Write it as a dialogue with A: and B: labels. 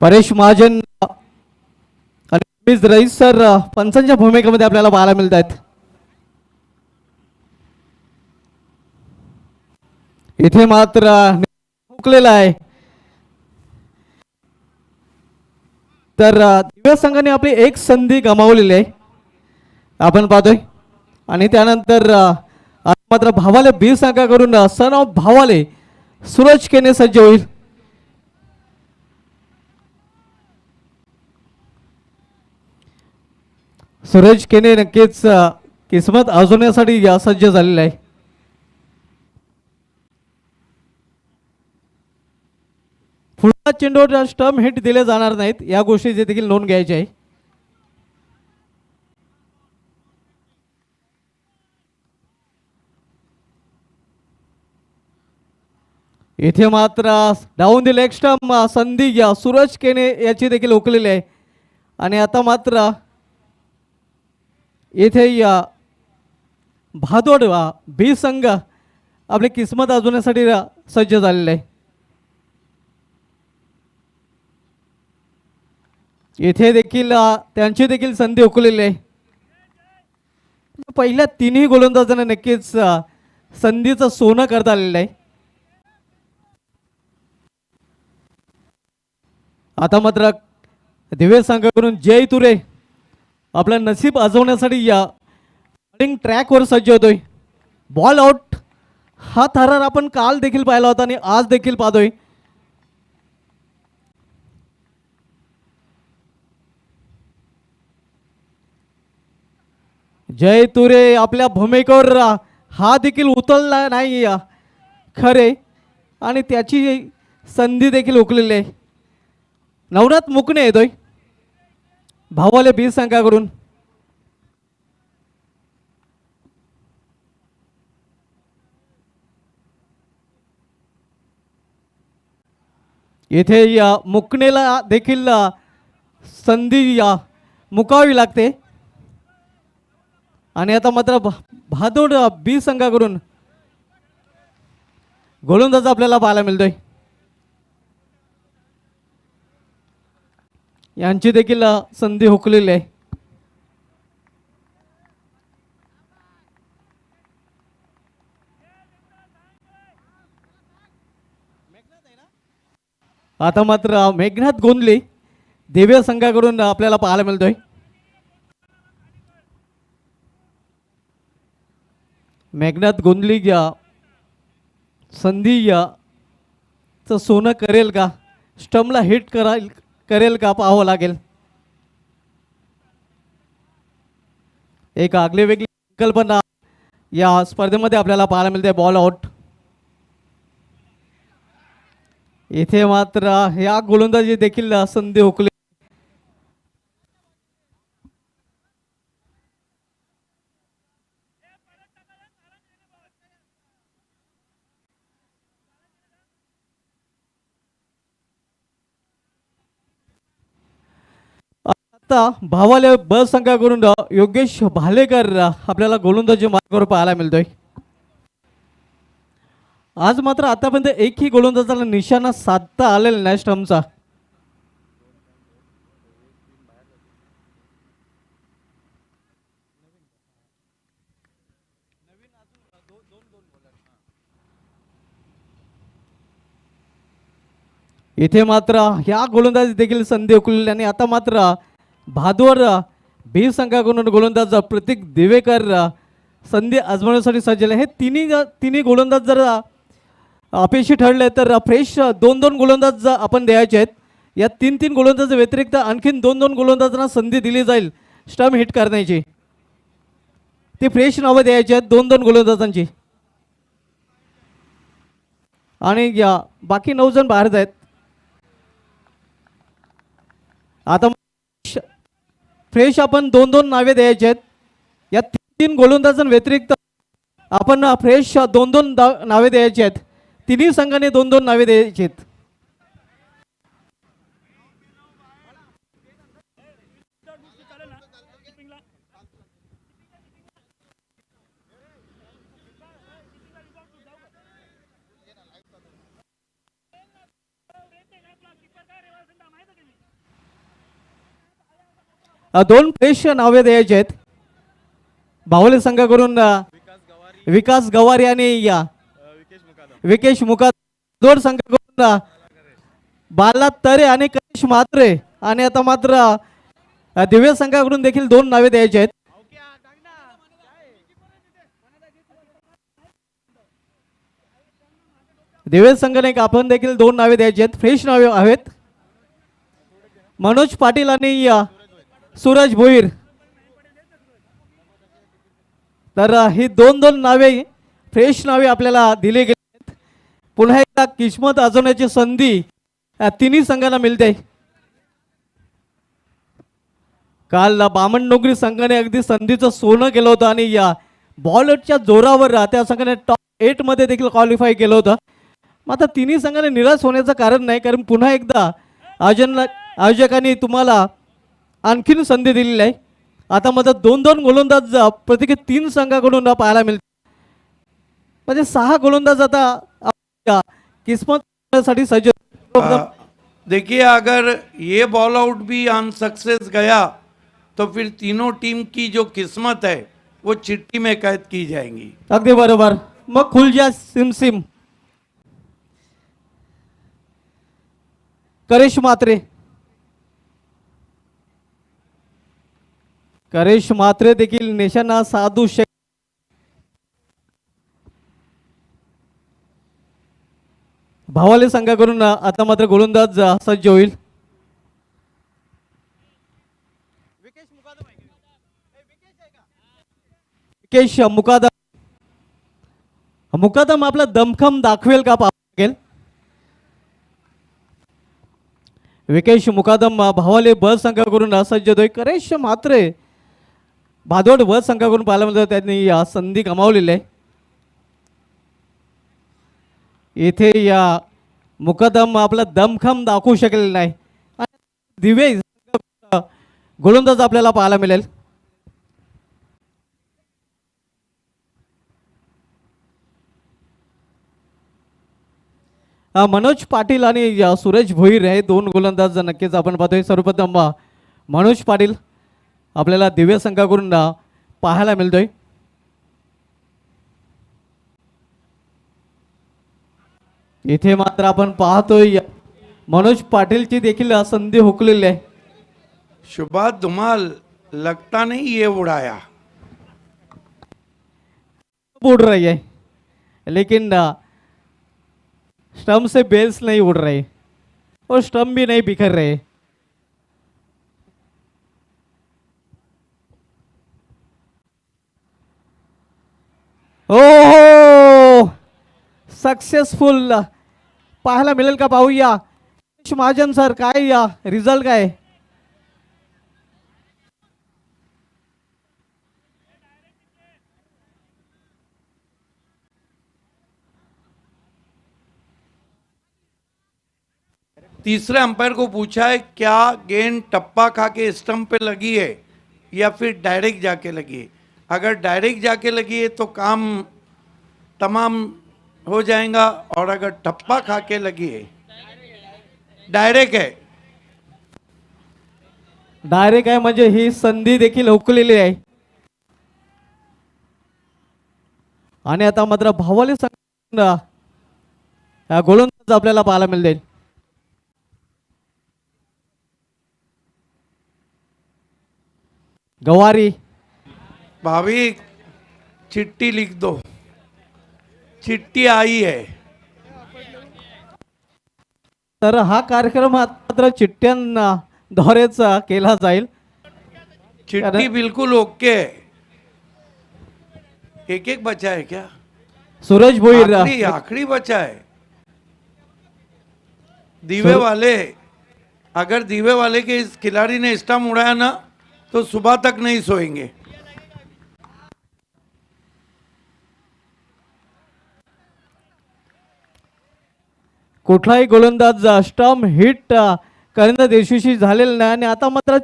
A: परेश महाजन आणि रईस सर पंचांच्या भूमिकेमध्ये आपल्याला पाहायला मिळत आहेत. इथे मात्र हुकलेला आहे. तर दिव्या संघाने आपली एक संधी गमावलेली आहे आपण पाहतोय. आणि त्यानंतर मात्र भावाले बी संघाकडून सन ऑफ भावाले सूरज केने सज्ज होईल. सूरज केने नक्कीच किस्मत आजवण्यासाठी सज्ज झालेला आहे. पुढच्या चेंडूवर स्टंप हिट दिले जाणार नाहीत या गोष्टीची देखील नोंद घ्यायची आहे. इथे मात्र डाऊन दी लेग स्टंप संधी सूरज केने याची देखील हुकलेली आहे. आणि आता मात्र इथे भादोड बी संघ आपली किस्मत आजवण्यासाठी सज्ज झालेला आहे. इथे देखील त्यांची देखील संधी हुकलेली आहे. पहिल्या तिन्ही गोलंदाजांना नक्कीच संधीचं सोनं करता आलेलं आहे. आता मात्र दिव्य संघाकडून जय तुरे आपला नसीब आजवण्यासाठी या ट्रॅकवर सज्ज होतोय. बॉल आउट हा थरार आपण काल देखील पाहिला होता आणि आज देखील पाहतोय. जय तुरे आपल्या भूमिकेवर हा देखील उतरला नाही खरे आणि त्याची संधी देखील हुकलेली आहे. नवनाथ मुकणे येतोय भावाले बी संघाकडून. इथे या मुकणेला देखील संधी मुकावी लागते. आणि आता मात्र भादोड बी संघाकडून गोलंदाज आपल्याला पाहायला मिळतोय. यांची देखील संधी हुकलेली आहे. आता मात्र मेघनाथ गोंदली दिव्य संघाकडून आपल्याला पाहायला मिळतोय. मेघनाथ गोंदली संधी चं सोनं करेल का, स्टंपला हिट करेल का पाहावं लागेल. एक आगली वेगळी संकल्पना या स्पर्धेमध्ये आपल्याला पाहायला मिळते. Ball out. इथे मात्र या गोलंदाजी देखील संधी हुकली. आता भावाले ब संघाकडून योगेश भालेकर आपल्याला गोलंदाजी मार्गावर पाहायला मिळतोय. आज मात्र आतापर्यंत एकही गोलंदाजाला निशाणा साधता आलेला नाही स्टंपचा. इथे मात्र ह्या गोलंदाजी देखील संधी हुकलेली. आणि आता मात्र भादोड बी संघाकडून गोलंदाज प्रतीक दिवेकर संधी आजमावण्यासाठी सज्ज. हे तिन्ही गोलंदाज जर अपयशी ठरले तर फ्रेश दोन गोलंदाज आपण द्यायचे आहेत. या तीन गोलंदाज व्यतिरिक्त आणखीन दोन गोलंदाजांना संधी दिली जाईल स्टंप हिट करण्याची. ती फ्रेश नावं द्यायची आहेत दोन गोलंदाजांची. आणि बाकी 9 जण बाहेर आहेत. आता फ्रेश आपण दोन नावे द्यायचे आहेत. या तीन गोलंदाजांव्यतिरिक्त आपण फ्रेश दोन नावे द्यायची आहेत. तिन्ही संघाने दोन नावे द्यायची आहेत. दोन फ्रेश नावे द्यायचे आहेत. बाहुले संघाकडून विकास गवारी आणि विकेश मुकाद. दोन संघाकडून बाला तरे आणि कनिष म्हात्रे. आणि आता मात्र दिव्य संघाकडून देखील दोन नावे द्यायचे आहेत. दिव्य संघाने आपण देखील दोन नावे द्यायची आहेत. फ्रेश नावे आहेत. मनोज पाटील आणि सूरज भोईर. तर ही दोन दोन नावे फ्रेश नावे आपल्याला दिली गेली आहेत. पुन्हा एकदा किस्मत आजवण्याची संधी तिन्ही संघांना मिळते. काल बामणडोंगरी संघाने अगदी संधीचं सोनं केलं होतं आणि या बॉलरच्या जोरावर त्या संघाने टॉप 8 मध्ये देखील क्वालिफाय केलं होतं. मात्र तिन्ही संघाने निराश होण्याचं कारण नाही, कारण पुन्हा एकदा आयोजकांनी तुम्हाला आणखीन संधी दिलेली आहे. आता मात्र दोन दोन गोलंदाज प्रत्येकी 3 संघाकडून पाहायला मिळते. म्हणजे 6 गोलंदाज आता किस्मत साठी सज्ज.
B: देखिए, अगर ये बॉल आउट भी अनसक्सेस गया तो फिर तीनों टीम की जो किस्मत है वो चिट्ठी में कैद की जाएंगी.
A: अगदी बरोबर. मग खुलजा सिमसिम. करेश म्हात्रे. करेश म्हात्रे देखील निशाणा साधू शकतात. भावाले संघाकडून आता मात्र गोलंदाज सज्ज होईल. विकेश मुकादम. मुकादम आपला दमखम दाखवेल का पाहावं लागेल. विकेश मुकादम भावाले ब संघाकडून सज्ज होतोय. करेश म्हात्रे भादोड ब संघाकडून पाहायला मिळतं. त्यांनी या संधी गमावलेली आहे. इथे या मुकादम आपला दमखम दाखवू शकलेला नाही. दिवे गोलंदाज आपल्याला पाहायला मिळेल. मनोज पाटील आणि सूरज भोईर हे दोन गोलंदाज नक्कीच आपण पाहतोय. सर्वप्रथम मनोज पाटील आपल्याला दिव्य संघाकडून पाहायला मिळतोय. इथे मात्र आपण पाहतोय मनोज पाटीलची देखील संधी हुकलेली आहे.
B: शुभात धुमाल लगता नहीं ये उड़ाया.
A: उड़ रही है लेकिन स्टंप से बेल्स नहीं उड़ रहे और स्टंप भी नहीं बिखर रहे. ओहो, सक्सेसफुल पाहायला मिळेल का पाहूया. महाजन सर, काय या रिझल्ट काय.
B: तीसरे अंपायर को पूछा है क्या गेंद टप्पा खा के स्टंप पे लगी है या फिर डायरेक्ट जाके लगी है. अगर डायरेक्ट जाके लगी है तो काम तमाम हो जाएगा, और अगर टप्पा खा के लगी है डायरेक्ट है.
A: डायरेक्ट आहे म्हणजे ही संधी देखील हुकलेली आहे. आणि आता मात्र भावाले संघ गोलंदाज आपल्याला पाहायला मिळेल. गवारी.
B: भाभी चिट्ठी लिख दो, चिट्ठी आई है.
A: तर हा कार्यक्रम मात्र चिठ्ठ्यांना द्वारेच केला जाईल.
B: चिट्ठी बिल्कुल ओके है. एक एक बचा है क्या.
A: सूरज भोईर
B: आखिरी बचा है. दीवे वाले, अगर दीवे वाले के इस खिलाड़ी ने स्टंप उड़ाया ना तो सुबह तक नहीं सोएंगे.
A: कुठलाही गोलंदाज स्टंप हिट करण्याच्या दिवशी झालेला नाही. आणि आता मात्र